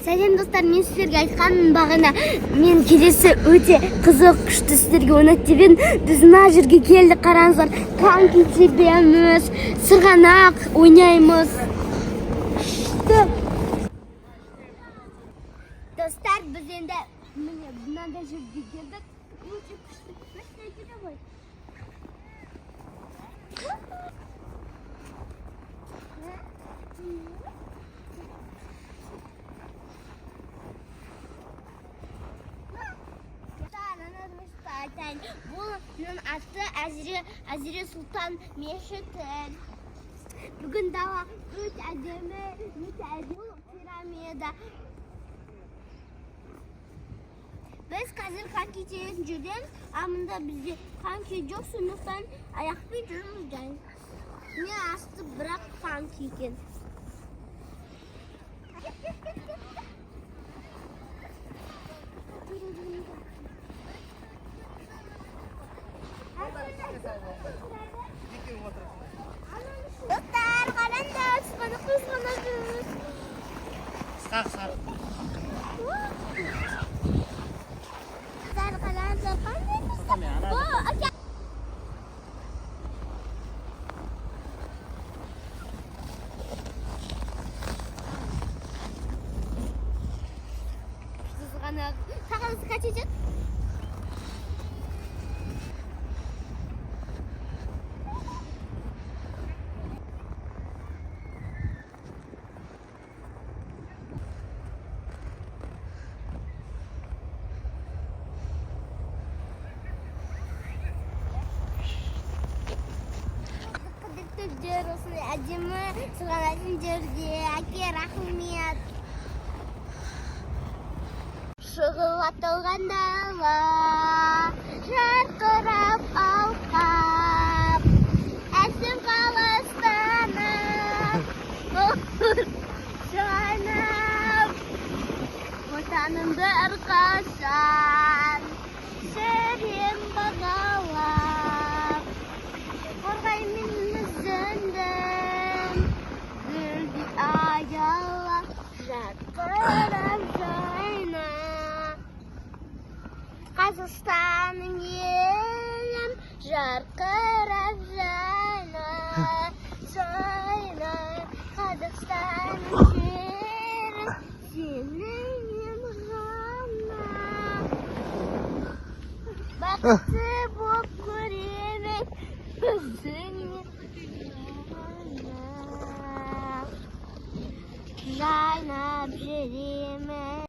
Сәлем достар, мен сіздерге айтқаным бағана. Мен келесі өте қызық, күшті сіздерге ұнайды деп едім. Біз мына жерге келдік, қараңыздар. Коньки тебеміз, сырғанақ ойнаймыз. Достар, біз енді мынандай жерге келдік. Өте күшті. Бұның аты Әзіре Сұлтан мешіті. Бүгін дала өте әдемі, бұл пирамида. Біз қазір коньки тебетін жүрден, амында бізде коньки жоқ, сондықтан аяқпен жүрміз. Не асты, бірақ коньки екен. Dostlar, қараңдар, сырғанақ ойнаймыз. Сақ. Қараңдар, қандай сағанызды қачечет? Әдемі сырғанайтын жерде. Әке, рахмет. Шұғылатылған дала, жарқырап алқап, әсем қалыстанып, жанып, отанымды әрқашан жүрем бағалап, қорғаймын өзіңдім, гүлді аялап, жарқырап жайна. Қазақстанның елім, жарқырап жайна, жайна. Қазақстанның жері, сенің ғана. Бақытты боп көремін, өзіңмен жайнап жайнап.